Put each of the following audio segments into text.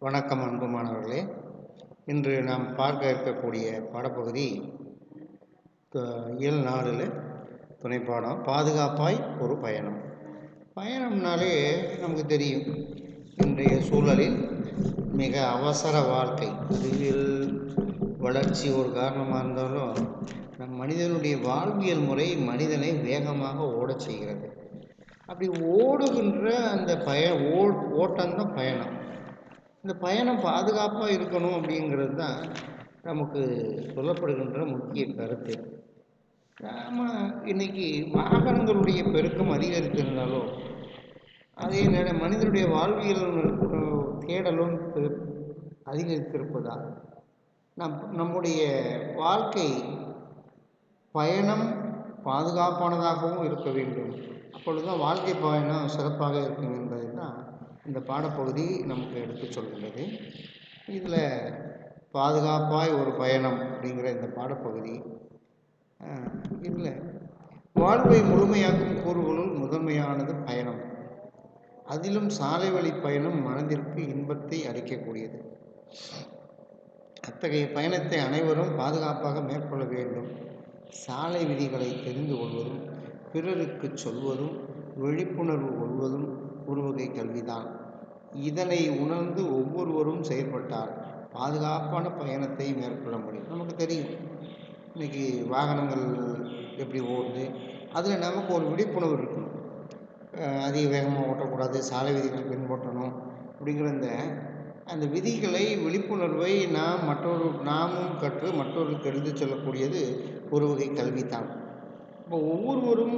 வணக்கம் அன்பு மாணவர்களே. இன்று நாம் பார்க்க இருக்கக்கூடிய பாடப்பகுதி இயல் 4ல் துணைப்பாடம் பாதுகாப்பாய் ஒரு பயணம். பயணம்னாலே நமக்கு தெரியும், இன்றைய சூழலில் மிக அவசர வாழ்க்கை, அறிவியல் வளர்ச்சி ஒரு காரணமாக இருந்தாலும் மனிதனுடைய வாழ்வியல் முறை மனிதனை வேகமாக ஓடச் செய்கிறது. அப்படி ஓடுகின்ற அந்த ஓட்டம்தான் பயணம். இந்த பயணம் பாதுகாப்பாக இருக்கணும் அப்படிங்கிறது தான் நமக்கு சொல்லப்படுகின்ற முக்கிய கருத்து. நாம் இன்னைக்கு வாகனங்களுடைய பெருக்கம் அதிகரித்திருந்தாலும் அதே நேரம் மனிதனுடைய வாழ்வியல் தேடலும் அதிகரித்திருப்பதால் நம்முடைய வாழ்க்கை பயணம் பாதுகாப்பானதாகவும் இருக்க வேண்டும். அப்பொழுதுதான் வாழ்க்கை பயணம் சிறப்பாக இருக்கும் என்பதை தான் இந்த பாடப்பகுதி நமக்கு எடுத்து சொல்கின்றது. இதில் பாதுகாப்பாய் ஒரு பயணம் அப்படிங்கிற இந்த பாடப்பகுதி இதில் வாழ்வை முழுமையாக்கும் கூறுகளுள் முதன்மையானது பயணம். அதிலும் சாலை வழி பயணம் மனதிற்கு இன்பத்தை அளிக்கக்கூடியது. அத்தகைய பயணத்தை அனைவரும் பாதுகாப்பாக மேற்கொள்ள வேண்டும். சாலை விதிகளை தெரிந்து கொள்வதும் பிறருக்கு சொல்வதும் விழிப்புணர்வு கொள்வதும் ஒரு வகை கல்விதான். இதனை உணர்ந்து ஒவ்வொருவரும் செயல்பட்டால் பாதுகாப்பான பயணத்தை மேற்கொள்ள முடியும். நமக்கு தெரியும், இன்றைக்கி வாகனங்கள் எப்படி ஓடுது, அதில் நமக்கு ஒரு விழிப்புணர்வு இருக்கணும். அதிக வேகமாக ஓட்டக்கூடாது, சாலை விதிகளை பின்பற்றணும் அப்படிங்கிற அந்த விதிகளை, விழிப்புணர்வை நாமும் கற்று மற்றவர்களுக்கு எடுத்து சொல்லக்கூடியது ஒரு வகை கல்விதான். இப்போ ஒவ்வொருவரும்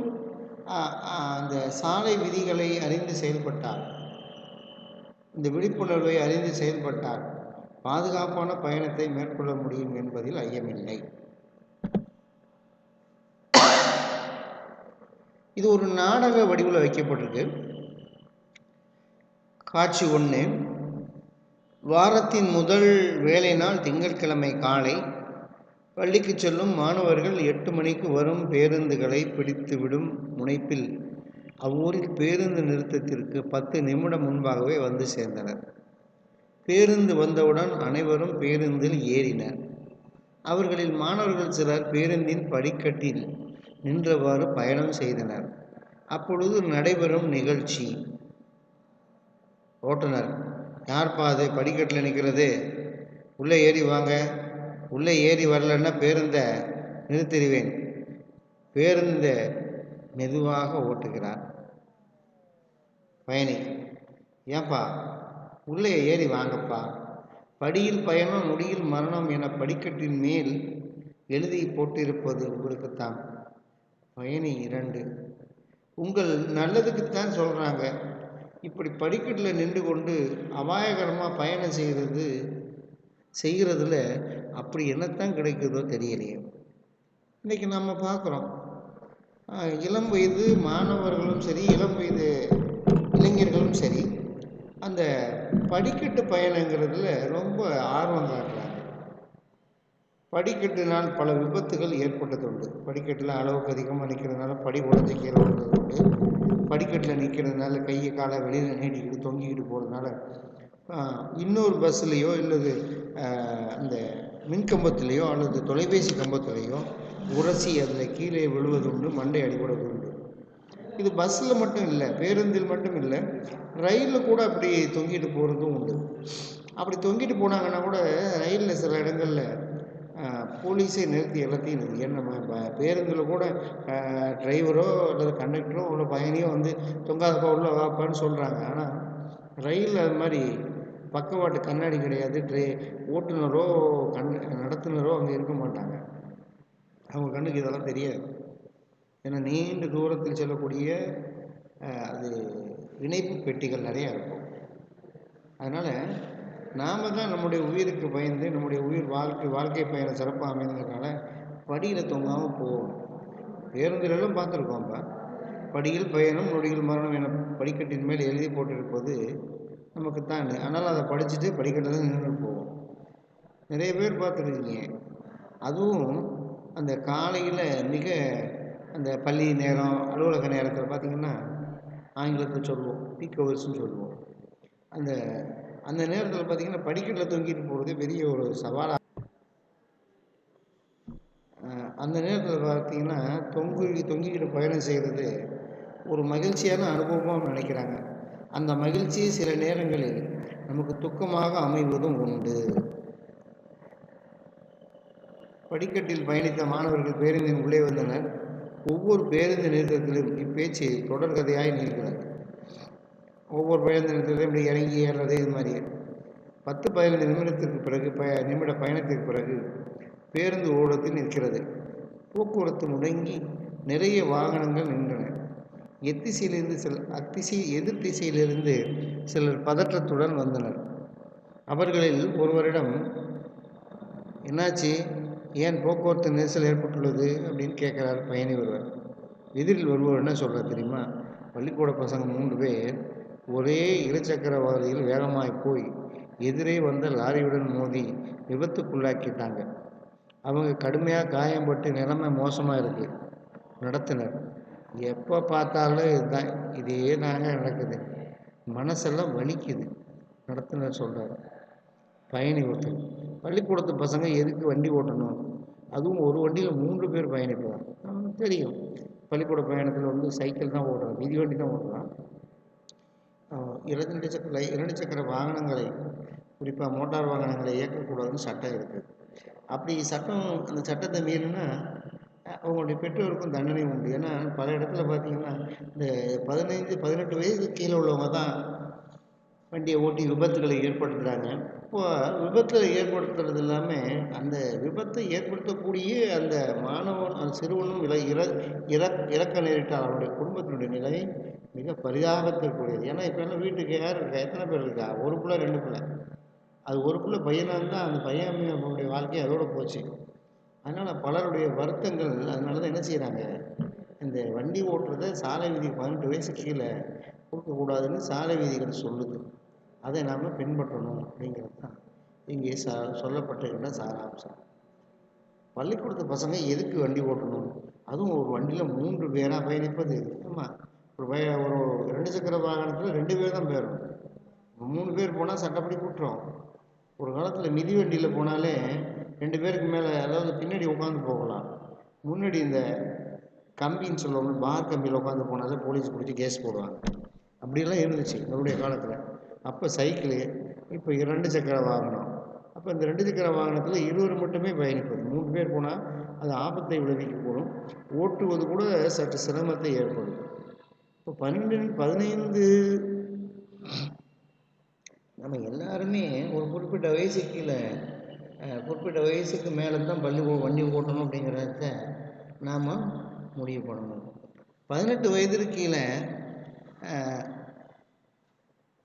அந்த சாலை விதிகளை அறிந்து செயல்பட்டால், இந்த விழிப்புணர்வை அறிந்து செயல்பட்டால் பாதுகாப்பான பயணத்தை மேற்கொள்ள முடியும் என்பதில் ஐயமில்லை. இது ஒரு நாடக வடிவில் வைக்கப்பட்டிருக்கு. காட்சி 1. வாரத்தின் முதல் வேலை நாள் திங்கட்கிழமை காலை. பள்ளிக்கு செல்லும் மாணவர்கள் 8 மணிக்கு வரும் பேருந்துகளை பிடித்துவிடும் முனைப்பில் அவ்வூரில் பேருந்து நிறுத்தத்திற்கு 10 நிமிடம் முன்பாகவே வந்து சேர்ந்தனர். பேருந்து வந்தவுடன் அனைவரும் பேருந்தில் ஏறினர். அவர்களில் மாணவர்கள் சிலர் பேருந்தின் படிக்கட்டில் நின்றவாறு பயணம் செய்தனர். அப்பொழுது நடைபெறும் நிகழ்ச்சி. ஓட்டுநர், யார்ப்பா அது படிக்கட்டில் நிற்கிறது, உள்ளே ஏறி வாங்க, உள்ளே ஏறி வரலன்னா பேருந்தை நிறுத்திடுவேன். பேருந்தை மெதுவாக ஓட்டுகிறார். பயணி, ஏன்பா உள்ளே ஏறி வாங்கப்பா, படியில் பயணம் நொடியில் மரணம் என படிக்கட்டின் மேல் எழுதி போட்டிருப்பது உங்களுக்குத்தான். பயணி 2, உங்கள் நல்லதுக்குத்தான் சொல்கிறாங்க. இப்படி படிக்கட்டில் நின்று கொண்டு அபாயகரமாக பயணம் செய்கிறதுல அப்படி என்னத்தான் கிடைக்குதோ தெரியலையே. இன்றைக்கி நம்ம பார்க்குறோம், இளம் வயது மாணவர்களும் சரி, இளம் வயது இளைஞர்களும் சரி, அந்த படிக்கட்டு பயணங்கிறதுல ரொம்ப ஆர்வம் காட்டுறாங்க. படிக்கட்டுனால் பல விபத்துகள் ஏற்பட்டதுண்டு. படிக்கட்டில் அளவுக்கு அதிகமாக நிற்கிறதுனால படி உடஞ்சி கீழே விழுந்தது உண்டு. படிக்கட்டில் நிற்கிறதுனால கையை காலை வெளியில் நீட்டிக்கிட்டு தொங்கிக்கிட்டு போகிறதுனால இன்னொரு பஸ்ஸுலேயோ இல்லது அந்த மின்கம்பத்துலேயோ அல்லது தொலைபேசி கம்பத்துலேயோ உரசி அதில் கீழே விழுவதுண்டு, மண்டை அடிபடுவது உண்டு. இது பஸ்ஸில் மட்டும் இல்லை, பேருந்தில் மட்டும் இல்லை, ரயிலில் கூட அப்படி தொங்கிட்டு போகிறதும் உண்டு. அப்படி தொங்கிட்டு போனாங்கன்னா கூட ரயிலில் சில இடங்களில் போலீஸை நிறுத்தி எல்லாத்தையும் நம்ம பேருந்தில் கூட டிரைவரோ அல்லது கண்டக்டரோ உள்ள பயணியோ வந்து தொங்காதப்பா உள்ள வாப்பான்னு சொல்கிறாங்க. ஆனால் ரயிலில் அது மாதிரி பக்கவாட்டு கண்ணாடி கிடையாது. ஓட்டுநரோ நடத்துனரோ அங்கே இருக்க மாட்டாங்க. அவங்க கண்ணுக்கு இதெல்லாம் தெரியாது. ஏன்னா நீண்ட தூரத்தில் செல்லக்கூடிய அது இணைப்பு பெட்டிகள் நிறையா இருக்கும். அதனால் நாம் தான் நம்முடைய உயிருக்கு பயந்து நம்முடைய வாழ்க்கை பயணம் சிறப்பாக அமைந்ததுனால படியில் தொங்காமல் போவோம். பேருந்துகளெல்லாம் பார்த்துருக்கோம்ப்பா, படியில் பயணம் நொடியில் மரணம் என படிக்கட்டின் மேல் எழுதி போட்டிருப்பது நமக்குத்தான். அதனால் அதை படிச்சுட்டு படிக்கட்டில் தான் நின்று போவோம். நிறைய பேர் பார்த்துருக்கீங்க. அதுவும் அந்த காலையில் மிக அந்த பள்ளி நேரம், அலுவலக நேரத்தில் பார்த்திங்கன்னா ஆங்கிலத்தில் சொல்லுவோம் பீக் ஹவர்ஸ்னு சொல்லுவோம். அந்த அந்த நேரத்தில் பார்த்திங்கன்னா படிக்கட்டில் தொங்கிட்டு போகிறது பெரிய ஒரு சவாலாக. அந்த நேரத்தில் பார்த்திங்கன்னா தொங்கிக்கிட்டு பயணம் செய்கிறது ஒரு மகிழ்ச்சியான அனுபவமாக நினைக்கிறாங்க. அந்த மகிழ்ச்சி சில நேரங்களில் நமக்கு துக்கமாக அமைவதும் உண்டு. படிக்கட்டில் பயணித்த மாணவர்கள் பேருந்தின் உள்ளே வந்தனர். ஒவ்வொரு பேருந்து நிறுத்தத்திலும் இப்பேச்சு தொடர்கதையாய் நீள்கிறது. ஒவ்வொரு பேருந்து நிறுத்தத்திலும் இப்படி இறங்கி ஏறுறது, இது மாதிரி 10-15 நிமிடத்திற்கு பிறகு நிமிட பயணத்திற்கு பிறகு பேருந்து ஓடத்தில் நிற்கிறது. போக்குவரத்து முடங்கி நிறைய வாகனங்கள் நின்றன. எதிர் திசையிலிருந்து சிலர் பதற்றத்துடன் வந்தனர். அவர்களில் ஒருவரிடம், என்னாச்சு, ஏன் போக்குவரத்து நெரிசல் ஏற்பட்டுள்ளது அப்படின்னு கேட்குறார் பயணி ஒருவர். எதிரில் ஒருவர் என்ன சொல்கிறார் தெரியுமா? பள்ளிக்கூட பசங்க 3 பேர் ஒரே இருசக்கர வாகனத்தில் வேகமாய் போய் எதிரே வந்த லாரியுடன் மோதி விபத்துக்குள்ளாக்கிட்டாங்க. அவங்க கடுமையாக காயம்பட்டு நிலைமை மோசமாக இருக்குது. நடத்துனர், எப்போ பார்த்தாலும் இதுதான், இதே தாங்க நடக்குது, மனசெல்லாம் வலிக்குது. நடத்துனர் சொல்கிறார். பயணி ஒருத்தர், பள்ளிக்கூடத்து பசங்க எதுக்கு வண்டி ஓட்டணும், அதுவும் ஒரு வண்டியில் 3 பேர் பயணிக்கலாம். நமக்கு தெரியும், பள்ளிக்கூட பயணத்தில் வந்து சைக்கிள் தான் ஓட்டுறான், மிதிவண்டி தான் ஓட்டுறான். 2 சக்கர வாகனங்களை, குறிப்பாக மோட்டார் வாகனங்களை இயக்கக்கூடாதுன்னு சட்டம் இருக்குது. அப்படி அந்த சட்டத்தை மீறினா அவங்களுடைய பெற்றோருக்கும் தண்டனை உண்டு. ஏன்னா பல இடத்துல பார்த்தீங்கன்னா இந்த 15-18 வயதுக்கு கீழே உள்ளவங்க தான் வண்டியை ஓட்டி விபத்துகளை ஏற்படுத்துகிறாங்க. இப்போ விபத்தை ஏற்படுத்துறது இல்லாமல் அந்த விபத்தை ஏற்படுத்தக்கூடிய அந்த மாணவன், அந்த சிறுவனும் இறக்க நேரிட்டால் அவனுடைய குடும்பத்தினுடைய நிலை மிக பரிதாபத்திற்குரியது. ஏன்னா இப்போ எல்லாம் வீட்டுக்கு யார் இருக்கா, எத்தனை பேர் இருக்கா? ஒரு பிள்ளை 2 பிள்ளை. அது ஒரு பிள்ளை பையனாக இருந்தால் அந்த பையனுடைய வாழ்க்கை அதோடு போச்சு. அதனால் பலருடைய வருத்தங்கள். அதனால தான் என்ன செய்கிறாங்க, இந்த வண்டி ஓட்டுறதை சாலை விதி 18 வயசு கீழே கொடுக்கக்கூடாதுன்னு சாலை விதிகள் சொல்லுது. அதை நாம் பின்பற்றணும் அப்படிங்கிறது தான் இங்கே சொல்லப்பட்டிருக்கின்ற சாராம்சம். பள்ளிக்கூடத்து பசங்க எதுக்கு வண்டி ஓட்டணும், அதுவும் ஒரு வண்டியில் 3 பேராக பயணிப்பது? ஆமாம், ஒரு 2 சக்கர வாகனத்தில் 2 பேர் தான் போயிடணும். 3 பேர் போனால் சட்டப்படி குற்றம். ஒரு காலத்தில் மிதிவண்டியில் போனாலே 2 பேருக்கு மேலே, அதாவது பின்னாடி உட்காந்து போகலாம். முன்னாடி இந்த கம்பின்னு சொல்லுவாங்க, பார் கம்பியில் உட்காந்து போனாலே போலீஸ் பிடிச்சி கேஸ் போடுவாங்க. அப்படிலாம் இருந்துச்சு என்னுடைய காலத்தில். அப்போ சைக்கிளு, இப்போ 2 சக்கர வாகனம். அப்போ இந்த 2 சக்கர வாகனத்தில் 20 மட்டுமே பயணிப்பது. 3 பேர் போனால் அது ஆபத்தை விளைவிக்கக்கூடும். ஓட்டுவது கூட சற்று சிரமத்தை ஏற்படும். இப்போ 12-15 நம்ம எல்லாருமே ஒரு குறிப்பிட்ட வயசுக்கு மேலே தான் வண்டி ஓட்டணும் அப்படிங்கிறத நாம் முடிவு பண்ணணும். 18 வயதிற்கு கீழே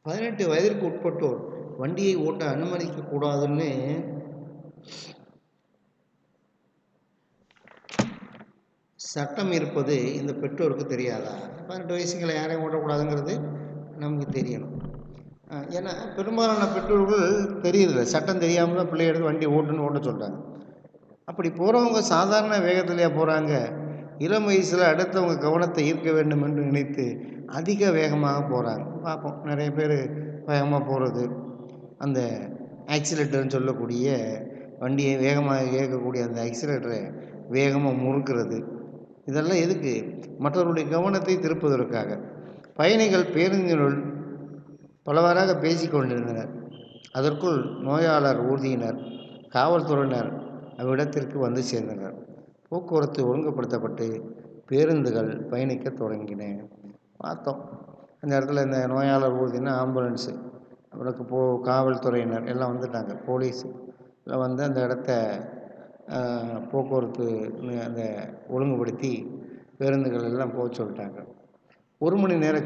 18 வயதிற்கு உட்பட்டோர் வண்டியை ஓட்ட அனுமதிக்கக்கூடாதுன்னு சட்டம் இருப்பது இந்த பெற்றோருக்கு தெரியாதா? 18 வயசுகளை யாரையும் ஓட்டக்கூடாதுங்கிறது நமக்கு தெரியணும். ஏன்னா பெரும்பாலான பெற்றோர்கள் தெரியுதில்ல, சட்டம் தெரியாமல் தான் பிள்ளை எடுத்து வண்டி ஓட்ட சொல்கிறாங்க. அப்படி போகிறவங்க சாதாரண வேகத்திலேயே போகிறாங்க. இளம் வயசில் அடுத்தவங்க கவனத்தை ஈர்க்க வேண்டும் என்று நினைத்து அதிக வேகமாக போகிறாங்க. பார்ப்போம், நிறைய பேர் வேகமாக போகிறது, அந்த ஆக்சிலேட்டர்னு சொல்லக்கூடிய வண்டியை வேகமாக இயக்கக்கூடிய அந்த ஆக்சிலேட்டரை வேகமாக முறுக்கிறது. இதெல்லாம் எதுக்கு? மற்றவருடைய கவனத்தை திருப்புவதற்காக. பயணிகள் பேருந்தினுள் பலவாறாக பேசி கொண்டிருந்தனர். அதற்குள் நோயாளர் ஊர்தியினர், காவல்துறையினர் அவ்விடத்திற்கு வந்து சேர்ந்தனர். போக்குவரத்து ஒழுங்குபடுத்தப்பட்டு பேருந்துகள் பயணிக்க தொடங்கின. பார்த்தோம், அந்த இடத்துல இந்த நோயாளர் ஊர்தினா ஆம்புலன்ஸு, அப்புறம் காவல்துறையினர் எல்லாம் வந்துட்டாங்க. போலீஸ் எல்லாம் வந்து அந்த இடத்த போக்குவரத்து அந்த ஒழுங்குபடுத்தி பேருந்துகள் எல்லாம் போக சொல்லிட்டாங்க. 1 மணி நேர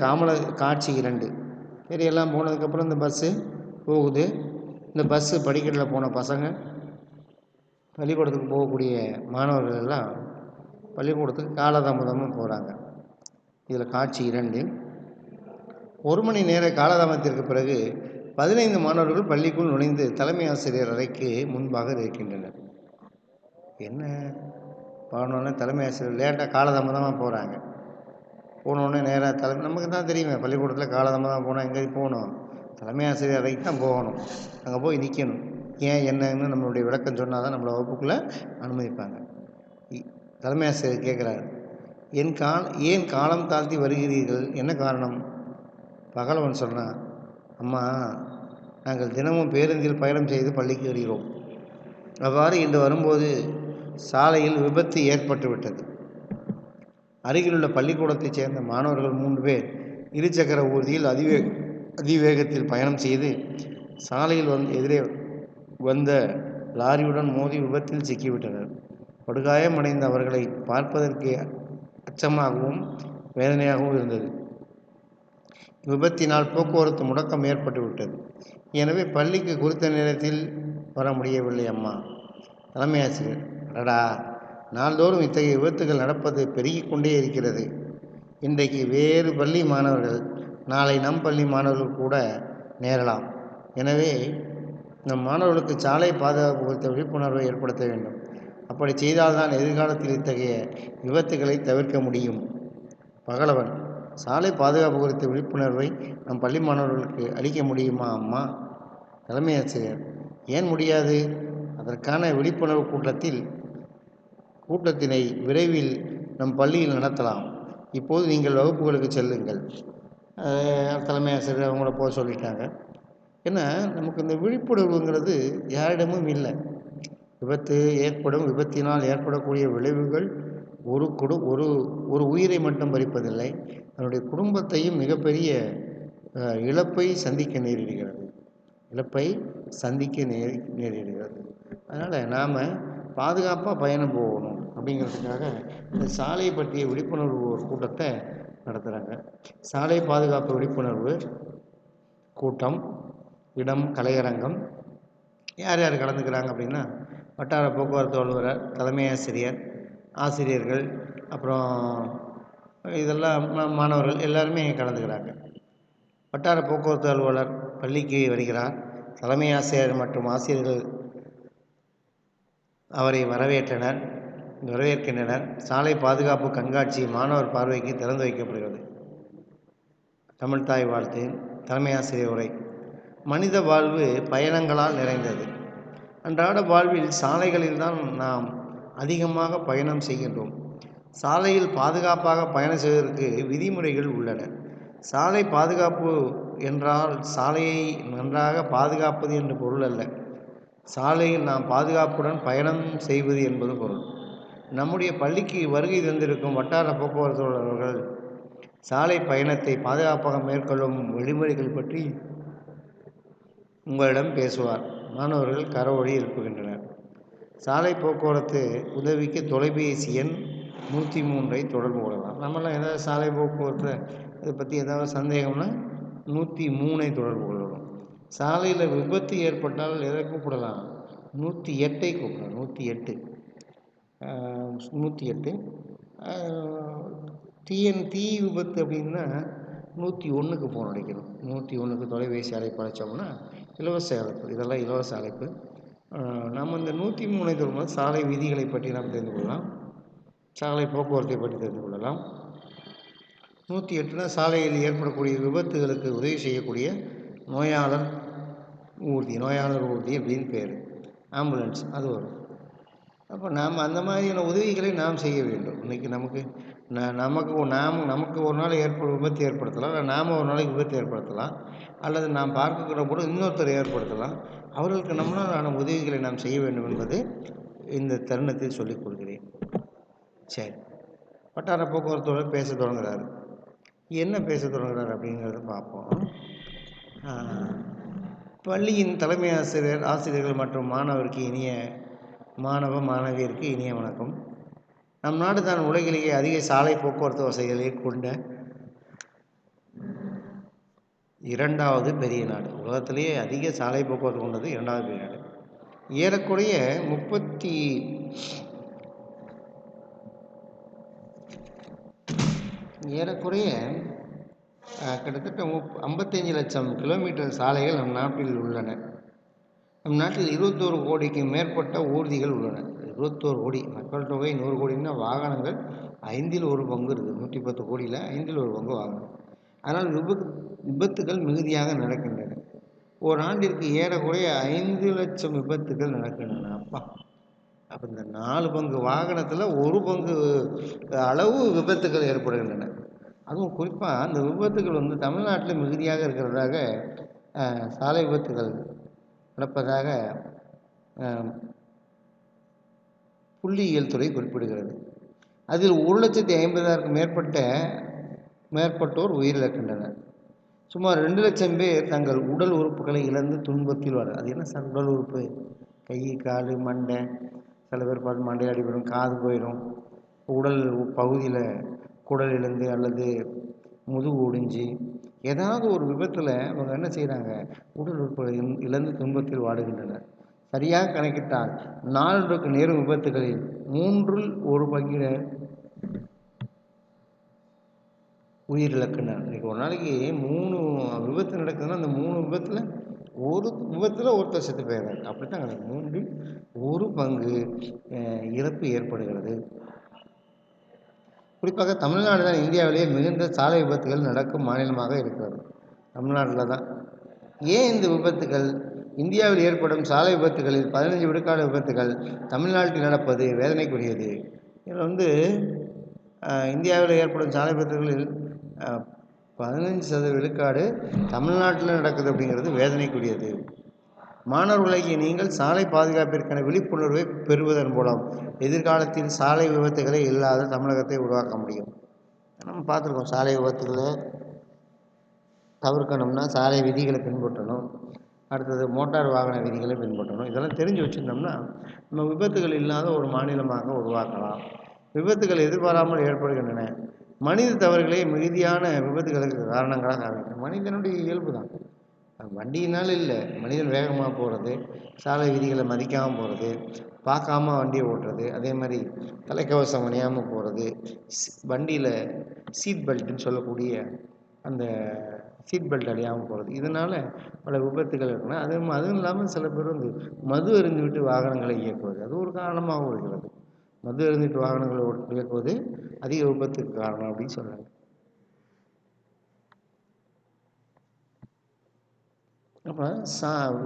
காட்சி 2. சரி, எல்லாம் போனதுக்கப்புறம் இந்த பஸ்ஸு போகுது. இந்த பஸ்ஸு படிக்கட்டில் போன பசங்க, பள்ளிக்கூடத்துக்கு போகக்கூடிய மாணவர்கள் எல்லாம் பள்ளிக்கூடத்துக்கு காலதாமதமாக போகிறாங்க. இதில் காட்சி 2. 1 மணி நேர காலதாமதத்திற்கு பிறகு 15 மாணவர்கள் பள்ளிக்குள் நுழைந்து தலைமை ஆசிரியர் அறைக்கு முன்பாக இருக்கின்றனர். என்ன போனோடனே தலைமை ஆசிரியர் லேட்டாக காலதாமதமாக போகிறாங்க. போனோடனே நேராக நமக்கு தான் தெரியுமே, பள்ளிக்கூடத்தில் காலதாமதமாக போனால் எங்கே போகணும், தலைமை ஆசிரியர் அறைக்கு தான் போகணும், அங்கே போய் நிற்கணும். ஏன் என்னன்னு நம்மளுடைய விளக்கம் சொன்னால் தான் நம்மளை வகுப்புக்குள்ளே அனுமதிப்பாங்க. தலைமை ஆசிரியர் கேட்குறாரு, ஏன் காலம் தாழ்த்தி வருகிறீர்கள், என்ன காரணம்? பகலவன் சொன்னான், அம்மா, நாங்கள் தினமும் பேருந்தில் பயணம் செய்து பள்ளிக்கு வருகிறோம். அவ்வாறு இன்று வரும்போது சாலையில் விபத்து ஏற்பட்டு விட்டது. அருகிலுள்ள பள்ளிக்கூடத்தைச் சேர்ந்த மாணவர்கள் 3 பேர் இருசக்கர ஊர்தியில் அதிவேகத்தில் பயணம் செய்து சாலையில் எதிரே வந்த லாரியுடன் மோதி விபத்தில் சிக்கிவிட்டனர். படுகாயமடைந்த அவர்களை பார்ப்பதற்கு அச்சமாகவும் வேதனையாகவும் இருந்தது. விபத்தினால் போக்குவரத்து முடக்கம் ஏற்பட்டு விட்டது. எனவே பள்ளிக்கு குறித்த நேரத்தில் வர முடியவில்லை அம்மா. தலைமை ஆசிரியர், அடடா, நாள்தோறும் இத்தகைய விபத்துகள் நடப்பது பெருகிக் கொண்டே இருக்கிறது. இன்றைக்கு வேறு பள்ளி மாணவர்கள், நாளை நம் பள்ளி மாணவர்கள் கூட நேரலாம். எனவே நம் மாணவர்களுக்கு சாலை பாதுகாப்பு குறித்த விழிப்புணர்வை ஏற்படுத்த வேண்டும். அப்படி செய்தால்தான் எதிர்காலத்தில் இத்தகைய விபத்துகளை தவிர்க்க முடியும். பகலவன், சாலை பாதுகாப்பு குறித்த விழிப்புணர்வை நம் பள்ளி மாணவர்களுக்கு அளிக்க முடியுமா அம்மா? தலைமை ஆசிரியர், ஏன் முடியாது? அதற்கான விழிப்புணர்வு கூட்டத்தினை விரைவில் நம் பள்ளியில் நடத்தலாம். இப்போது நீங்கள் வகுப்புகளுக்கு செல்லுங்கள். தலைமை ஆசிரியர் அவங்கள போக சொல்லிட்டாங்க. ஏன்னா நமக்கு இந்த விழிப்புணர்வுங்கிறது யாரிடமும் இல்லை. விபத்தினால் ஏற்படக்கூடிய விளைவுகள் ஒரு உயிரை மட்டும் பறிப்பதில்லை, தன்னுடைய குடும்பத்தையும் மிகப்பெரிய இழப்பை சந்திக்க நேரிடுகிறது. அதனால் நாம் பாதுகாப்பாக பயணம் போகணும் அப்படிங்கிறதுக்காக இந்த சாலை பற்றிய விழிப்புணர்வு ஒரு கூட்டத்தை நடத்துகிறாங்க. சாலை பாதுகாப்பு விழிப்புணர்வு கூட்டம், இடம் கலையரங்கம். யார் யார் கலந்துக்கிறாங்க அப்படின்னா, வட்டார போக்குவரத்து அலுவலர், தலைமை ஆசிரியர், ஆசிரியர்கள், அப்புறம் இதெல்லாம் மாணவர்கள் எல்லாருமே கலந்துக்கிறாங்க. வட்டார போக்குவரத்து அலுவலர் பள்ளிக்கு வருகிறார். தலைமை ஆசிரியர் மற்றும் ஆசிரியர்கள் அவரை வரவேற்கின்றனர். சாலை பாதுகாப்பு கண்காட்சி மாணவர் பார்வைக்கு திறந்து வைக்கப்படுகிறது. தமிழ்தாய் வாழ்த்து. தலைமை ஆசிரியர் உரை. மனித வாழ்வு பயணங்களால் நிறைந்தது. அன்றாட வாழ்வில் சாலைகளில்தான் நாம் அதிகமாக பயணம் செய்கின்றோம். சாலையில் பாதுகாப்பாக பயணம் செய்வதற்கு விதிமுறைகள் உள்ளன. சாலை பாதுகாப்பு என்றால் சாலையை நன்றாக பாதுகாப்பது என்று பொருள் அல்ல. சாலையில் நாம் பாதுகாப்புடன் பயணம் செய்வது என்பது பொருள். நம்முடைய பள்ளிக்கு வருகை தந்திருக்கும் வட்டார போக்குவரத்து அவர்கள் சாலை பயணத்தை பாதுகாப்பாக மேற்கொள்ளும் வழிமுறைகள் பற்றி உங்களிடம் பேசுவார். மாணவர்கள் கரவொலி எழுப்புகின்றனர். சாலை போக்குவரத்து உதவிக்கு தொலைபேசி எண் 103 தொடர்பு கொள்ளலாம். நம்மளாம் ஏதாவது சாலை போக்குவரத்து இதை பற்றி ஏதாவது சந்தேகம்னா 103 தொடர்பு கொள்ளலாம். சாலையில் விபத்து ஏற்பட்டால் எதை கூப்பிடலாம்? 108 கூப்பிடலாம். 108. தீ விபத்து அப்படின்னா 101க்கு ஃபோன் அடிக்கணும். 101க்கு தொலைபேசி அழைப்பு அழைச்சோம்னா இலவச அழைப்பு. இதெல்லாம் இலவச அழைப்பு. நம்ம இந்த 103 சொல்லும்போது சாலை விதிகளை பற்றி நாம் தெரிந்து கொள்ளலாம், சாலை போக்குவரத்தை பற்றி தெரிந்து கொள்ளலாம். 108னா சாலையில் ஏற்படக்கூடிய விபத்துகளுக்கு உதவி செய்யக்கூடிய நோயாளர் ஊர்தி அப்படின்னு பேர். ஆம்புலன்ஸ் அது வரும். அப்போ நாம் அந்த மாதிரியான உதவிகளை நாம் செய்ய வேண்டும். இன்றைக்கி நமக்கு ஒரு நாள் விபத்து ஏற்படுத்தலாம், இல்லை நாம் ஒரு நாளைக்கு விபத்து ஏற்படுத்தலாம், அல்லது நாம் பார்க்கிற போது இன்னொருத்தர் ஏற்படுத்தலாம். அவர்களுக்கு நம்மளாலான உதவிகளை நாம் செய்ய வேண்டும் என்பது இந்த தருணத்தில் சொல்லிக் கொள்கிறேன். சரி, வட்டார போக்குவரத்தோடு பேச தொடங்குகிறாரு. என்ன பேச தொடங்குகிறார் அப்படிங்கிறத பார்ப்போம். பள்ளியின் தலைமை ஆசிரியர்கள் மற்றும் மாணவியருக்கு இனிய வணக்கம். நம் நாடு தான் உலகிலேயே அதிக சாலை போக்குவரத்து வசதிகளை கொண்ட 2வது பெரிய நாடு. உலகத்திலேயே அதிக சாலை போக்குவரத்து கொண்டது 2வது பெரிய நாடு. ஏறக்குறைய கிட்டத்தட்ட 55 லட்சம் கிலோமீட்டர் சாலைகள் நம் நாட்டில் உள்ளன. நம் நாட்டில் 21 கோடிக்கு மேற்பட்ட ஊர்திகள் உள்ளன. 21 கோடி மக்கள் தொகை, 100 கோடின்னா வாகனங்கள் 5ல் 1 பங்கு இருக்குது. 110 கோடியில் 5ல் 1 பங்கு வாகனம். அதனால் விபத்துகள் மிகுதியாக நடக்கின்றன. ஒரு ஆண்டிற்கு ஏறக்குறைய 5,00,000 விபத்துகள் நடக்கின்றன. அப்பா! அப்போ இந்த 4 பங்கு வாகனத்தில் 1 பங்கு அளவு விபத்துகள் ஏற்படுகின்றன. அதுவும் குறிப்பாக அந்த விபத்துகள் வந்து தமிழ்நாட்டில் மிகுதியாக இருக்கிறதாக சாலை விபத்துகள் நடப்பதாக புள்ளியியல் துறை குறிப்பிடுகிறது. அதில் 1,50,000 மேற்பட்டோர் உயிரிழக்கின்றனர். சுமார் 2,00,000 பேர் தங்கள் உடல் உறுப்புகளை இழந்து துன்பத்தில் அது என்ன சார் உடல் உறுப்பு? கை, கால், மண்டை, சில பேர் பார்த்து மண்டையில் அடிபடும், காது போயிடும், உடல் பகுதியில் குடல் இழந்து அல்லது முதுகு ஒடிஞ்சு ஏதாவது ஒரு விபத்தில் அவங்க என்ன செய்கிறாங்க, உடல் உறுப்புகளை இழந்து துன்பத்தில் வாடுகின்றனர். சரியாக கணக்கிட்டால் நாளொன்றுக்கு நேரும் விபத்துகளில் 1/3 உயிரிழக்கின்றனர். இன்றைக்கி ஒரு நாளைக்கு 3 விபத்து நடக்குதுன்னா அந்த 3 விபத்தில் ஒரு விபத்தில் ஒருத்தர் செத்து போயிடுறாரு. அப்படித்தான் கிடையாது, 3/1 பங்கு இறப்பு ஏற்படுகிறது. குறிப்பாக தமிழ்நாடு தான் இந்தியாவிலேயே மிகுந்த சாலை விபத்துகள் நடக்கும் மாநிலமாக இருக்கிறது. தமிழ்நாட்டில் தான். ஏன் இந்த விபத்துகள்? இந்தியாவில் ஏற்படும் சாலை விபத்துகளில் 15 விழுக்காடு விபத்துகள் தமிழ்நாட்டில் நடப்பது வேதனைக்குரியது. இதில் வந்து இந்தியாவில் ஏற்படும் சாலை விபத்துகளில் 15% விழுக்காடு தமிழ்நாட்டில் நடக்குது அப்படிங்கிறது வேதனைக்குரியது. மாணவர்களாகிய நீங்கள் சாலை பாதுகாப்பிற்கான விழிப்புணர்வை பெறுவதன் மூலம் எதிர்காலத்தில் சாலை விபத்துகளை இல்லாத தமிழகத்தை உருவாக்க முடியும். நம்ம பார்த்துருக்கோம், சாலை விபத்துகளை தவிர்க்கணும்னா சாலை விதிகளை பின்பற்றணும். அடுத்தது மோட்டார் வாகன விதிகளை பின்பற்றணும். இதெல்லாம் தெரிஞ்சு வச்சுருந்தோம்னா நம்ம விபத்துகள் இல்லாத ஒரு மாநிலமாக உருவாக்கலாம். விபத்துகள் எதிர்பாராமல் ஏற்படுகின்றன. மனித தவறுகளே மிகுதியான விபத்துகளுக்கு காரணங்களாக அமைக்கும். மனிதனுடைய இயல்பு தான். வண்டியினால் இல்லை, மனிதன் வேகமாக போகிறது, சாலை விதிகளை மதிக்காமல் போகிறது, பார்க்காம வண்டியை ஓட்டுறது, அதே மாதிரி தலைக்கவசம் அணியாமல் போகிறது, வண்டியில் சீட் பெல்ட்டுன்னு சொல்லக்கூடிய அந்த சீட் பெல்ட் அணியாமல் போகிறது, இதனால் பல விபத்துகள் இருக்குன்னா அதுவும் இல்லாமல் சில பேர் வந்து மது அருந்திவிட்டு வாகனங்களை இயக்குவது அது ஒரு காரணமாகவும் இருக்கிறது. மது அருந்திவிட்டு வாகனங்களை இயக்குவது அதிக விபத்துக்கு காரணம் அப்படின்னு சொல்கிறாங்க. அப்போ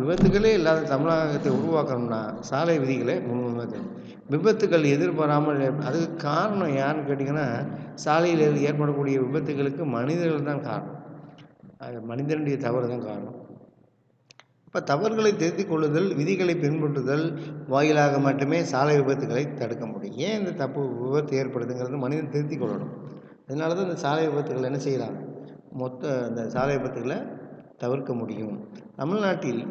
விபத்துகளே இல்லாத தமிழகத்தை உருவாக்கணும்னா சாலை விதிகளை முன்னுரிமை. விபத்துகள் எதிர்பாராமல் அதுக்கு காரணம் யாருன்னு கேட்டிங்கன்னா, சாலையில் ஏற்படக்கூடிய விபத்துகளுக்கு மனிதர்கள் தான் காரணம். அது மனிதனுடைய தவறு தான் காரணம். இப்போ தவறுகளை திருத்திக் கொள்ளுதல், விதிகளை பின்பற்றுதல் வாயிலாக மட்டுமே சாலை விபத்துகளை தடுக்க முடியும். ஏன் இந்த விபத்து ஏற்படுதுங்கிறது மனிதன் திருத்திக் கொள்ளணும். அதனால தான் இந்த சாலை விபத்துகள் என்ன செய்யலாம், இந்த சாலை விபத்துகளை தவிர்க்க முடியும். தமிழ்நாட்டில்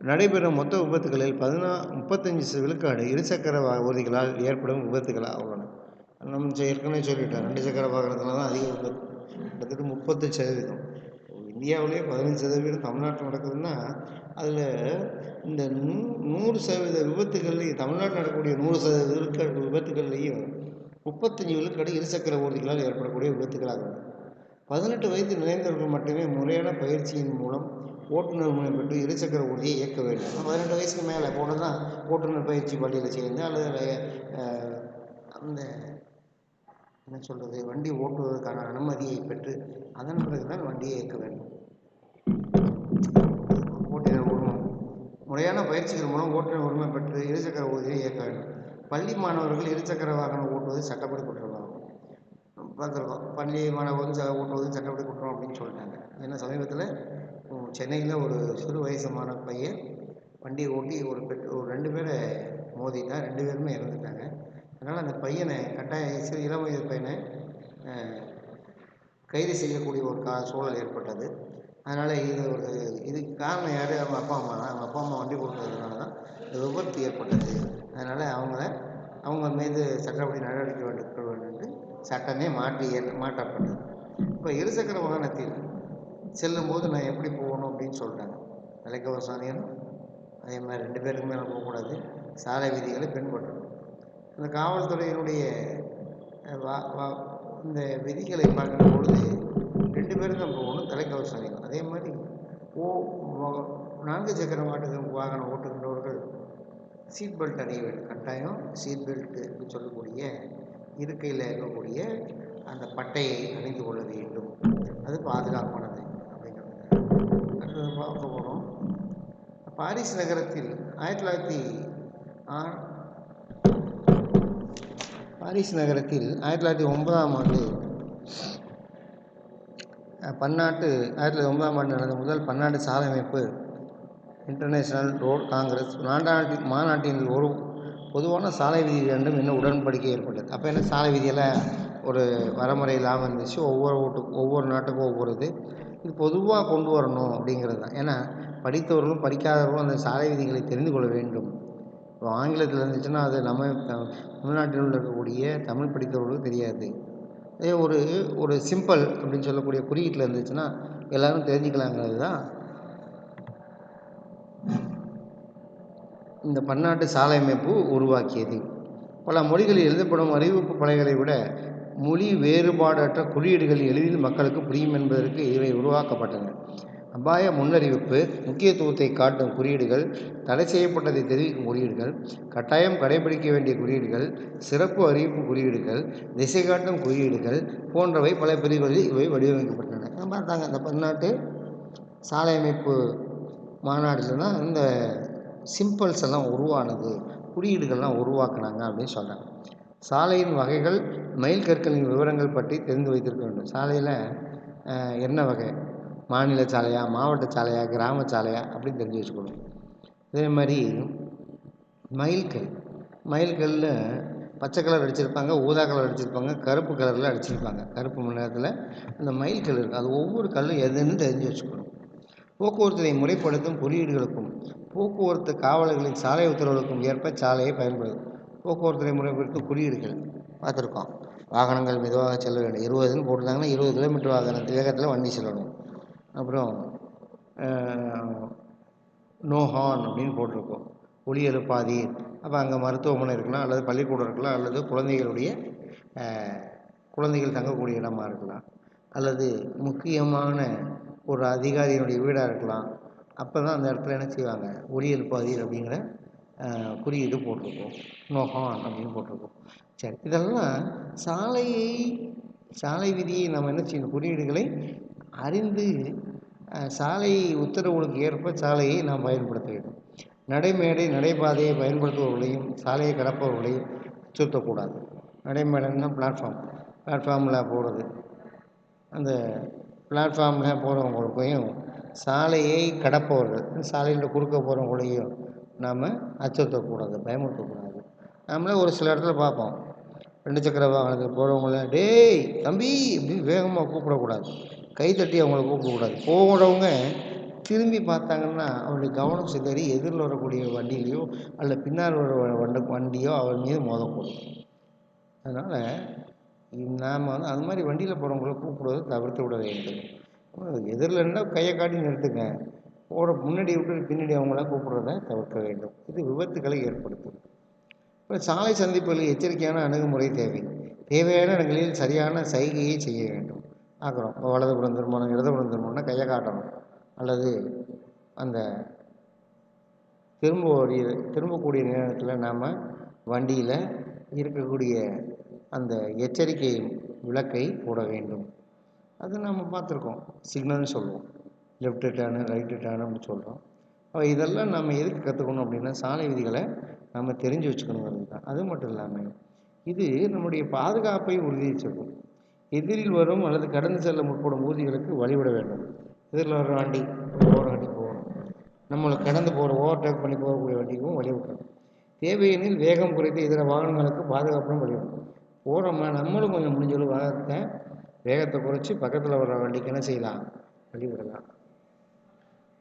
நடைபெறும் மொத்த விபத்துகளில் 35 விழுக்காடு இருசக்கர ஊர்திகளால் ஏற்படும் விபத்துகளாக உள்ளன. நம்ம ஏற்கனவே சொல்லிட்டோம், 2 சக்கர வாகனத்தில் தான் அதிக விபத்து, கிட்டத்தட்ட 30%. இந்தியாவிலேயே 15% தமிழ்நாட்டில் நடக்குதுன்னா அதில் இந்த 100% விபத்துகள்லையும் தமிழ்நாட்டில் நடக்கக்கூடிய 100% விபத்துகள்லையும் 35 விழுக்காடு இருசக்கர ஊர்திகளால் ஏற்படக்கூடிய விபத்துகளாக உள்ளது. 18 வயது நிறைந்தவர்கள் மட்டுமே முறையான பயிற்சியின் மூலம் ஓட்டுநர் உரிமம் பெற்று இருசக்கர ஊர்தியை இயக்க வேண்டும். 18 வயசுக்கு மேலே போனால் தான் ஓட்டுநர் பயிற்சி பள்ளியில் சேர்ந்து அல்லது அந்த என்ன சொல்கிறது வண்டி ஓட்டுவதற்கான அனுமதியை பெற்று அதன் பிறகு தான் வண்டியை இயக்க வேண்டும். ஓட்டுநர் உரிமம் முறையான பயிற்சிகள் மூலம் ஓட்டுநர் உரிமை பெற்று இருசக்கர ஊர்தியை இயக்க வேண்டும். பள்ளி மாணவர்கள் இருசக்கர வாகனம் ஓட்டுவது சட்டப்படி குற்றமாகும். பார்த்துருக்கோம், பள்ளி மாணவர்கள் ஓட்டுவது சட்டப்படி குற்றம் அப்படின்னு சொல்லிட்டாங்க. ஏன்னா சமீபத்தில் சென்னையில் ஒரு சிறு வயசுமான பையன் வண்டியை ஓட்டி ஒரு 2 பேரை மோதிட்டான், 2 பேருமே இறந்துட்டாங்க. அதனால் அந்த பையனை கட்டாயம் இளம் வயது பையனை கைது செய்யக்கூடிய ஒரு சூழல் ஏற்பட்டது. அதனால் இதுக்கு காரணம் யார்? அவங்க அப்பா அம்மா தான். அவங்க அப்பா அம்மா வண்டி கொடுத்ததுனால தான் இந்த விபத்து ஏற்பட்டது. அதனால் அவங்க மீது சட்டப்படி நடவடிக்கை எடுக்க வேண்டும் என்று சட்டமே மாற்றப்பட்டது. இப்போ இருசக்கர வாகனத்தில் செல்லும்போது நான் எப்படி போகணும் அப்படின்னு சொல்லிட்டாங்க. தலைக்கவசம் அணியணும், அதே மாதிரி 2 பேருக்கு மேலே போகக்கூடாது, சாலை விதிகளை பின்பற்றணும். இந்த காவல்துறையினுடைய இந்த விதிகளை பார்க்குற பொழுது 2 பேரும் தான் போகணும், தலைக்கவசம் அணியணும். அதே மாதிரி 4 சக்கர வாகனம் ஓட்டுகின்றவர்கள் சீட் பெல்ட் அணிய வேண்டும். கட்டாயம் சீட் பெல்ட் அப்படின்னு சொல்லக்கூடிய இருக்கையில் இருக்கக்கூடிய அந்த பட்டையை அணிந்து கொள்ள வேண்டும். அது பாதுகாப்பானது அப்படிங்கிறது. அடுத்தது பார்க்க போகிறோம். பாரிஸ் நகரத்தில் 1909ஆம் ஆண்டு நடந்த முதல் பன்னாட்டு சாலை அமைப்பு இன்டர்நேஷனல் ரோட் காங்கிரஸ் மாநாட்டின் ஒரு பொதுவான சாலை விதி வேண்டும் என்ன உடன்படிக்கை ஏற்பட்டது. அப்போ என்ன சாலை விதியெல்லாம் ஒரு வரைமுறை இல்லாமல் இருந்துச்சு. ஒவ்வொரு நாட்டுக்கும் ஒவ்வொரு இது பொதுவாக கொண்டு வரணும் அப்படிங்கிறது தான். ஏன்னா படித்தவர்களும் படிக்காதவர்களும் அந்த சாலை விதிகளை தெரிந்து கொள்ள வேண்டும். இப்போ ஆங்கிலத்தில் இருந்துச்சுன்னா அது நம்ம தமிழ்நாட்டில் இருக்கக்கூடிய தமிழ் படித்தவர்களுக்கு தெரியாது. அதே ஒரு சிம்பிள் அப்படின்னு சொல்லக்கூடிய குறியீட்டில் இருந்துச்சுன்னா எல்லோரும் தெரிஞ்சுக்கலாங்கிறது தான் இந்த பன்னாட்டு சாலை அமைப்பு உருவாக்கியது. பல மொழிகளில் எழுதப்படும் அறிவிப்பு பலகைகளை விட மொழி வேறுபாடற்ற குறியீடுகள் எளிதில் மக்களுக்கு புரியும் என்பதற்கு இவை உருவாக்கப்பட்டன. அபாய முன்னறிவிப்பு, முக்கியத்துவத்தை காட்டும் குறியீடுகள், தடை செய்யப்பட்டதை தெரிவிக்கும் குறியீடுகள், கட்டாயம் கடைபிடிக்க வேண்டிய குறியீடுகள், சிறப்பு அறிவிப்பு குறியீடுகள், திசை காட்டும் குறியீடுகள் போன்றவை பல பிரிவுகளில் இவை வடிவமைக்கப்பட்டன. பார்த்தாங்க இந்த பன்னாட்டு சாலை அமைப்பு மாநாட்டில் தான் இந்த சிம்பிள்ஸ் எல்லாம் உருவானது, குறியீடுகள்லாம் உருவாக்குனாங்க அப்படின்னு சொல்கிறாங்க. சாலையின் வகைகள், மைல் கற்களின் விவரங்கள் பற்றி தெரிந்து வைத்திருக்க வேண்டும். சாலையில் என்ன வகை, மாநில சாலையா, மாவட்ட சாலையா, கிராம சாலையா அப்படின்னு தெரிஞ்சு வச்சுக்கணும். அதே மாதிரி மயில்கல்லில் பச்சை கலர் அடிச்சிருப்பாங்க, ஊதா கலர் அடிச்சிருப்பாங்க, கருப்பு கலரில் அடிச்சிருப்பாங்க. கருப்பு நேரத்தில் அந்த மயில்கல் இருக்குது. அது ஒவ்வொரு கல்லும் எதுன்னு தெரிஞ்சு வச்சுக்கணும். போக்குவரத்தை முறைப்படுத்தும் குறியீடுகளுக்கும் போக்குவரத்து காவலர்களின் சாலை உத்தரவுகளுக்கும் ஏற்ப சாலையை பயன்படுது. போக்குவரத்தை முறைப்படுத்தும் குறியீடுகள் பார்த்துருக்கோம். வாகனங்கள் மெதுவாக செல்ல வேண்டும். 20ன்னு போட்டிருந்தாங்கன்னா 20 கிலோமீட்டர் வேகத்தில் வண்டி செல்லணும். அப்புறம் நோ ஹார்ன் அப்படின்னு போட்டிருக்கோம். ஒலி எழுப்பாதீர். அப்போ அங்கே மருத்துவமனை இருக்கலாம், அல்லது பள்ளிக்கூடம் இருக்கலாம், அல்லது குழந்தைகள் தங்கக்கூடிய இடமா இருக்கலாம், அல்லது முக்கியமான ஒரு அதிகாரியினுடைய வீடாக இருக்கலாம். அப்போ தான் அந்த இடத்துல என்ன செய்வாங்க, ஒலி எழுப்பாதீர் அப்படிங்கிற குறியீடு போட்டிருக்கோம். நோ ஹார்ன் அப்படின்னு போட்டிருக்கோம். சரி, இதெல்லாம் சாலை விதியை நம்ம என்ன செய்யணும், குறியீடுகளை அறிந்து சாலை உத்தரவுகளுக்கு ஏற்ப சாலையை நாம் பயன்படுத்த வேண்டும். நடைபாதையை பயன்படுத்துபவர்களையும் சாலையை கடப்பவர்களையும் அச்சுறுத்தக்கூடாது. நடைமேடைன்னா பிளாட்ஃபார்மில் போகிறது. அந்த பிளாட்ஃபார்மில் போகிறவங்களுக்கையும் சாலையை கடப்பவர்கள் சாலையில் குறுக்க போகிறவங்களையும் நாம் அச்சுறுத்தக்கூடாது, பயமுறுத்தக்கூடாது. நம்மளே ஒரு சில இடத்துல பார்ப்போம், 2 சக்கர வாகனத்தில் போகிறவங்கள டேய் தம்பி அப்படின்னு வேகமாக கூப்பிடக்கூடாது, கைத்தட்டி அவங்கள கூப்பிடக்கூடாது. போகிறவங்க திரும்பி பார்த்தாங்கன்னா அவருடைய கவனம் சிதறி எதிரில் வரக்கூடிய வண்டியிலையோ அல்ல பின்னால் வர வண்டியோ அவர் மீது மோதக்கூடும். அதனால் நாம் அது மாதிரி வண்டியில் போகிறவங்கள கூப்பிடுவதை தவிர்த்து விட வேண்டும். எதிரில் இருந்தால் கையை காட்டி நிறுத்துங்க, முன்னாடி விட்டு பின்னாடி அவங்களாம் கூப்பிடுறத தவிர்க்க வேண்டும். இது விபத்துக்களை ஏற்படுத்தும். இப்போ சாலை சந்திப்புகளில் எச்சரிக்கையான அணுகுமுறை தேவையான இடங்களில் சரியான சைகையை செய்ய வேண்டும். ஆக்கிறோம், வலதுபுறம் திரும்பணும், இடதுபுறம் திரும்பணும்னா கையை காட்டணும், அல்லது அந்த திரும்பக்கூடிய நேரத்தில் நாம் வண்டியில் இருக்கக்கூடிய அந்த எச்சரிக்கை விளக்கை போட வேண்டும். அது நம்ம பார்த்துருக்கோம், சிக்னல்னு சொல்லுவோம், லெஃப்ட் டேர்னு ரைட்டு டேர்னு அப்படின்னு சொல்கிறோம். இதெல்லாம் நம்ம எதுக்கு கற்றுக்கணும் அப்படின்னா சாலை விதிகளை நம்ம தெரிஞ்சு வச்சுக்கணுங்கிறது தான். அது மட்டும் இல்லாமல் இது நம்முடைய பாதுகாப்பை உறுதி செய்யும். எதிரில் வரும் அல்லது கடந்து செல்ல முற்படும் ஊர்திகளுக்கு வழிவிட வேண்டும். எதிரில் வர வண்டி போகணும், நம்மளை கடந்து ஓவர்டேக் பண்ணி போகக்கூடிய வண்டிக்கும் வழிவிடணும். தேவையெனில் வேகம் குறைத்து இதர வாகனங்களுக்கு பாதுகாப்பும் வழிவிடும். போகிறோம்னா நம்மளும் கொஞ்சம் முடிஞ்சளவு வேகத்தை குறைச்சி பக்கத்தில் வர்ற வண்டிக்கு என்ன செய்யலாம், வழிவிடலாம்.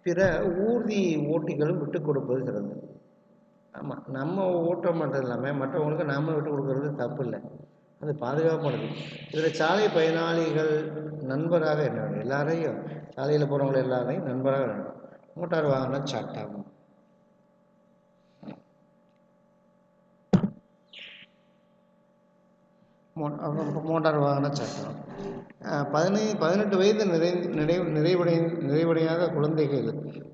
பிற ஊர்தி ஓட்டிகளும் விட்டு கொடுப்பது சிறந்தது. ஆமாம், நம்ம ஓட்ட மட்டும் இல்லாமல் மற்றவங்களுக்கு நாம் விட்டு கொடுக்கறது தப்பு இல்லை, அது பாதுகாப்பானது. இதில் சாலை பயனாளிகள் நண்பராக என்ன வேண்டும், எல்லாரையும் சாலையில் போகிறவங்களை எல்லாரையும் நண்பராக வேண்டும். மோட்டார் வாகன சட்டம் மோட்டார் வாகன சட்டம் 18 வயது நிறைவடையாத குழந்தைகள்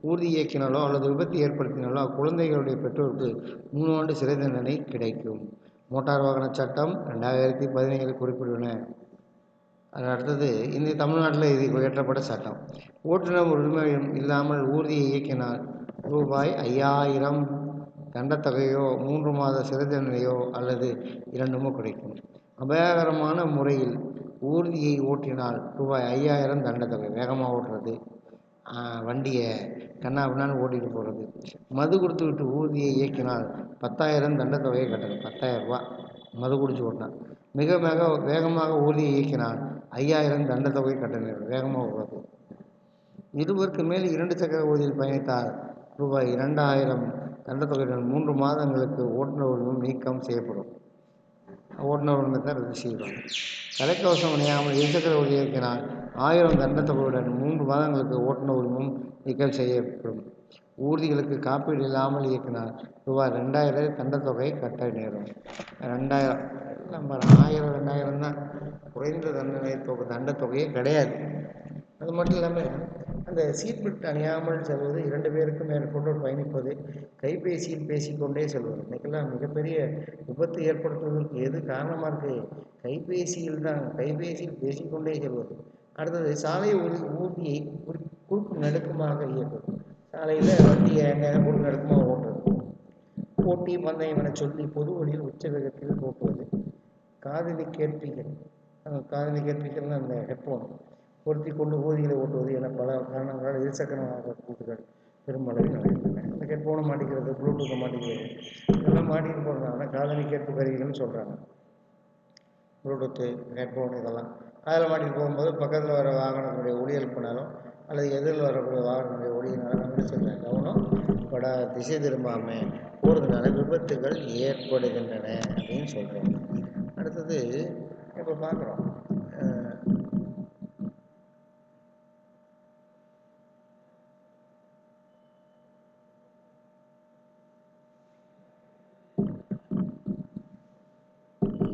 ஊர்தி இயக்கினாலோ அல்லது விபத்து ஏற்படுத்தினாலோ அக்குழந்தைகளுடைய பெற்றோருக்கு 3 ஆண்டு சிறை தண்டனை கிடைக்கும். மோட்டார் வாகன சட்டம் 2017 குறிப்பிடுவன. அடுத்தது இந்த தமிழ்நாட்டில் இது இயற்றப்பட்ட சட்டம். ஓட்டுநர் உரிமை இல்லாமல் ஊர்தியை இயக்கினால் ரூபாய் 5000 தண்டத்தொகையோ 3 மாத சிறை தண்டனையோ அல்லது இரண்டுமோ கிடைக்கும். அபாயகரமான முறையில் ஊர்தியை ஓட்டினால் ரூபாய் 5000 தண்டத்தொகை. வேகமாக ஓட்டுறது, வண்டியை கண்ணாபின்னான்னு ஓட்டிகிட்டு போகிறது. மது குடித்து விட்டு ஊர்தியை இயக்கினால் 10,000 தண்டத்தொகையை கட்டணும். 10,000 ரூபா மது குடிச்சு ஓட்டினா. மிக வேகமாக ஊர்தியை இயக்கினால் 5000 தண்டத்தொகை கட்ட நேரும். வேகமாக ஓடுறது. இருவருக்கு மேல் 2 சக்கர ஊர்தியில் பயணித்தால் ரூபாய் 2000 தண்டத்தொகையுடன் 3 மாதங்களுக்கு ஓட்டுநர் உரிமம் நீக்கம் செய்யப்படும். ஓட்டுநர் உரிமத்தை ரத்து செய்வாங்க. தலைக்கவசம் அணியாமல் இருசக்கர ஊர்தி இயக்கினால் 1000 தண்டத்தொகையுடன் 3 மாதங்களுக்கு ஓட்டுநர் உரிமம் நீக்கம் செய்யப்படும். ஊர்திகளுக்கு காப்பீடு இல்லாமல் இயக்கினால் ரூபாய் 2000 தண்டத்தொகை கட்ட நேரும். 2000 நம்ம 1000 2000 தான். குறைந்த தண்டத்தொகையே கிடையாது. அது மட்டும் இல்லாமல் அந்த சீட் பெல்ட் அணியாமல் செல்வது, 2 பேருக்கும் மேற்கொண்டு பயணிப்பது, கைபேசியில் பேசிக்கொண்டே செல்வது, இன்றைக்கெல்லாம் மிகப்பெரிய விபத்து ஏற்படுத்துவதற்கு எது காரணமாக இருக்குது? கைபேசியில் தான். கைபேசியில் பேசிக்கொண்டே செல்வது. அடுத்தது சாலை ஊர்தியை குறுக்கும் நடுக்குமாக இயக்குவது. சாலையில் வண்டியை எங்கே குறுக்கு நடுக்குமாக ஓட்டுறது, போட்டி பந்தயம் என சொல்லி பொது வழியில் உச்ச வேகத்தில் போக்குவது, காதலி கேட்பிகள் அந்த ஹெட்ஃபோன் பொருத்தி கொண்டு ஊர்திகளை ஓட்டுவது என பல காரணங்களால் இருசக்கர கூட்டுகள் பெருமளவில் நடைபெற்றன. இந்த ஹெட்ஃபோனை மாட்டிக்கிறது, ப்ளூடூத்தை மாட்டிக்கிறது, இதெல்லாம் மாட்டிட்டு போடுறாங்கன்னா காதலி கேட்பு கருவிகள்னு சொல்கிறாங்க. ப்ளூடூத்து, ஹெட்ஃபோன் இதெல்லாம் அதில் மாட்டிட்டு போகும்போது பக்கத்தில் வர வாகனங்களுடைய ஒலி எழுப்பினாலும் அல்லது எதிரில் வரக்கூடிய வாகனங்களுடைய ஒளியினாலும் நம்ம சொல்கிறேன் கவனம் திசை திரும்பாமல் போகிறதுனால விபத்துகள் ஏற்படுகின்றன அப்படின்னு சொல்கிறோம். அடுத்தது இப்போ பார்க்குறோம்,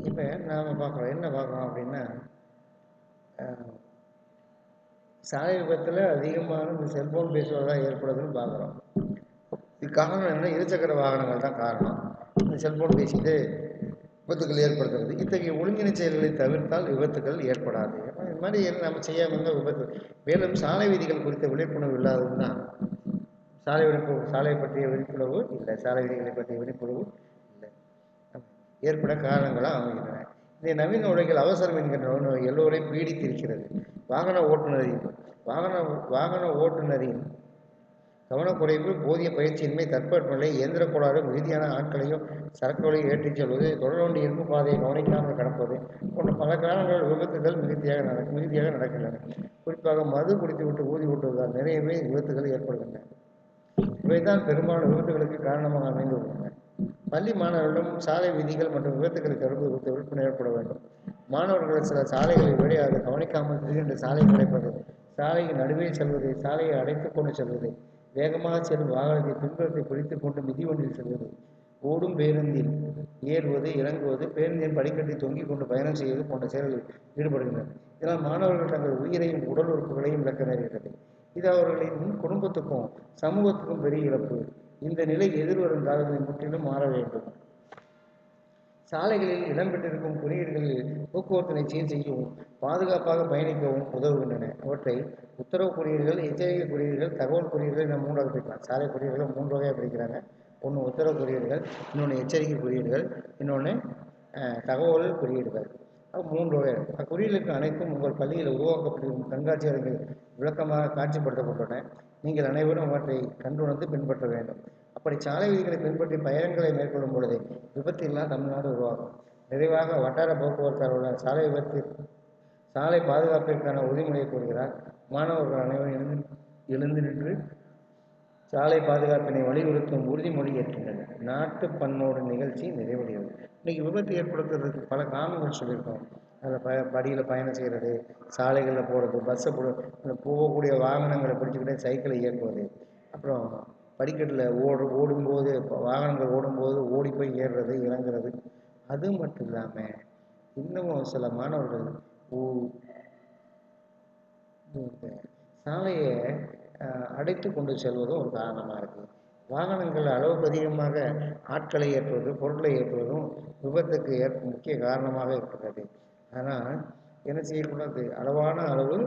இப்போ நாம் என்ன பார்க்குறோம் அப்படின்னா, சாலை விபத்தில் அதிகமான இந்த செல்ஃபோன் பேசுவதாக ஏற்படுதுன்னு பார்க்குறோம். இது காரணம் என்ன? இருசக்கர வாகனங்கள் தான் காரணம். இந்த செல்ஃபோன் பேசிட்டு விபத்துக்கள் ஏற்படுத்துறது. இத்தகைய ஒழுங்கின செயல்களை தவிர்த்தால் விபத்துக்கள் ஏற்படாது. இது மாதிரி நம்ம செய்யாமல் இருந்தால் விபத்து. மேலும் சாலை விதிகள் குறித்த விழிப்புணர்வு இல்லாதது தான். சாலை பற்றிய விழிப்புணர்வு இல்லை, சாலை விதிகளை பற்றிய விழிப்புணர்வு இல்லை, ஏற்பட காரணங்களாக அமைகின்றன. இந்த நவீன உலகில் அவசரம் என்கின்ற நோய் எல்லோரையும் பீடித்திருக்கிறது. வாகன ஓட்டுநரின் கவனக்குறைவு, போதிய பயிற்சியின்மை, தட்பவெப்பநிலை, இயந்திர கோளாறு, மிகுதியான ஆட்களையும் சரக்குகளையும் ஏற்றிச் செல்வது, தொடர்வண்டி இரும்பு பாதையை கவனிக்காமல் கடப்பது போன்ற பல காரணங்கள் விபத்துகள் மிகுதியாக நடக்கின்றன. குறிப்பாக மது குடித்துவிட்டு ஊதி ஓட்டுவதால் நிறையவே விபத்துகள் ஏற்படுகின்றன. இவைதான் பெரும்பாலான விபத்துகளுக்கு காரணமாக அமைந்துள்ளன. பள்ளி மாணவர்களிடம் சாலை விதிகள் மற்றும் விபத்துகளை தடுப்பது குறித்த விழிப்புணர்வு ஏற்பட வேண்டும். மாணவர்கள் சில சாலைகளை விளையாது கவனிக்காமல் திடீரென்று சாலை கிடைப்பது, சாலையின் நடுவே செல்வது, சாலையை அடைத்துக் கொண்டு செல்வது, வேகமாக செல்லும் வாகனத்தை பின்புறத்தை பிடித்துக் கொண்டு மிதிவண்டியில் செல்வது, ஓடும் பேருந்தில் ஏறுவது, இறங்குவது, பேருந்தின் படிக்கட்டை தொங்கிக் கொண்டு பயணம் செய்வது போன்ற செயல்களில் ஈடுபடுகின்றனர். இதனால் மாணவர்கள் தங்கள் உயிரையும் உடல் உறுப்புகளையும் இழக்க நேர்கிறது. இது அவர்களின் குடும்பத்துக்கும் சமூகத்துக்கும் பெரிய இழப்பு. இந்த நிலை எதிர்வரும் காலங்களில் முற்றிலும் மாற வேண்டும். சாலைகளில் இடம்பெற்றிருக்கும் குறியீடுகளில் போக்குவரத்தினை சீர் செய்யவும் பாதுகாப்பாக பயணிக்கவும் உதவுகின்றன. அவற்றை உத்தரவு குறியீடுகள், எச்சரிக்கை குறியீடுகள், தகவல் குறியீடுகள் என 3 பிரிக்கலாம். சாலை குறியீடுகளை 3 வகையாக பிரிக்கிறாங்க. ஒன்று உத்தரவு குறியீடுகள், இன்னொன்று எச்சரிக்கை குறியீடுகள், இன்னொன்று தகவல் குறியீடுகள். 3 வகை. அக்குறியீடுகளுக்கு அனைத்தும் உங்கள் பள்ளியில் உருவாக்கப்பட்டிருக்கும் கண்காட்சி அரங்கில் விளக்கமாக காட்சிப்படுத்தப்பட்டுள்ளன. நீங்கள் அனைவரும் அவற்றை கண்டுணர்ந்து பின்பற்ற வேண்டும். அப்படி சாலை விதிகளை பின்பற்றி பயணங்களை மேற்கொள்ளும் பொழுது விபத்து இல்லா தமிழ்நாடு உருவாகும். நிறைவாக வட்டார போக்குவரத்து அலுவலர் சாலை பாதுகாப்பிற்கான உறுதிமொழியை கூறுகிறார். மாணவர்கள் அனைவரும் எழுந்து நின்று சாலை பாதுகாப்பினை வலியுறுத்தும் உறுதிமொழி ஏற்கின்றனர். நாட்டு பன்னோடு நிகழ்ச்சி நிறைவடைகிறது. இன்னைக்கு விபத்து ஏற்படுத்துறதுக்கு பல காரணங்கள் சொல்லியிருக்கோம். அதில் படியில் பயணம் செய்கிறது, சாலைகளில் போகிறது, பஸ்ஸை போகக்கூடிய வாகனங்களை பிடிச்சிக்கிட்டே சைக்கிளை இயக்குவது, அப்புறம் படிக்கட்டில் ஓடும்போது வாகனங்கள் ஓடும்போது ஓடி போய் ஏறுறது, இறங்குறது. அது மட்டும் இல்லாமல் இன்னமும் சில மாணவர்கள் சாலையை அடைத்து கொண்டு செல்வதும் ஒரு காரணமாக இருக்குது. வாகனங்கள் அளவுக்கு அதிகமாக ஆட்களை ஏற்றுவது, பொருட்களை ஏற்றுவதும் விபத்துக்கு முக்கிய காரணமாக இருக்கிறது. ஆனால் என்ன செய்யக்கூடாது? அளவான அளவு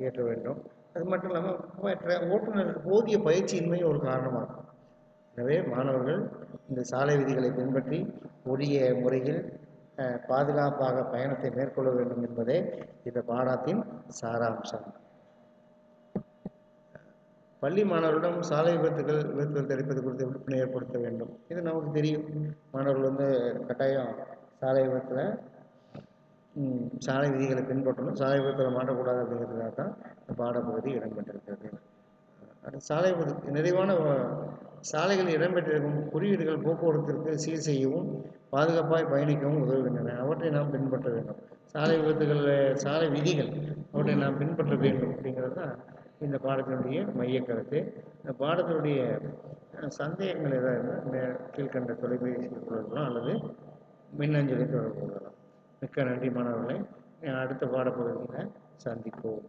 ஏற்ற வேண்டும். அது மட்டும் இல்லாமல் ஓட்டுநர் போதிய பயிற்சியின்மை ஒரு காரணமாகும். எனவே மாணவர்கள் இந்த சாலை விதிகளை பின்பற்றி உரிய முறையில் பாதுகாப்பாக பயணத்தை மேற்கொள்ள வேண்டும் என்பதே இந்த பாடத்தின் சாராம்சம். பள்ளி மாணவர்களிடம் சாலை விபத்துகள் தடுப்பது குறித்து விழிப்புணர்வு ஏற்படுத்த வேண்டும். இது நமக்கு தெரியும். மாணவர்கள் கட்டாயம் சாலை விபத்தில் சாலை விதிகளை பின்பற்றணும், சாலை விபத்தில் மாட்டக்கூடாது அப்படிங்கிறதுக்காக தான் இந்த பாடப்பகுதி இடம்பெற்றிருக்கிறது. சாலை நிறைவான சாலைகளில் இடம்பெற்றிருக்கும் குறியீடுகள் போக்குவரத்திற்கு சீர் செய்யவும் பாதுகாப்பாக பயணிக்கவும் உதவுகின்றன. அவற்றை நாம் பின்பற்ற வேண்டும். சாலை விதிகள் அவற்றை நாம் பின்பற்ற வேண்டும் அப்படிங்கிறது தான் இந்த பாடத்தினுடைய மைய கருத்து. இந்த பாடத்தினுடைய சந்தேகங்கள் ஏதாவது கீழ்கண்ட தொலைபேசியில் கொள்ளலாம் அல்லது மின்னஞ்சலை தொடர்பு கொள்ளலாம். மிக்க நன்றி மாணவர்களை. அடுத்த பாடப்பகுதியில் சந்திப்போம்.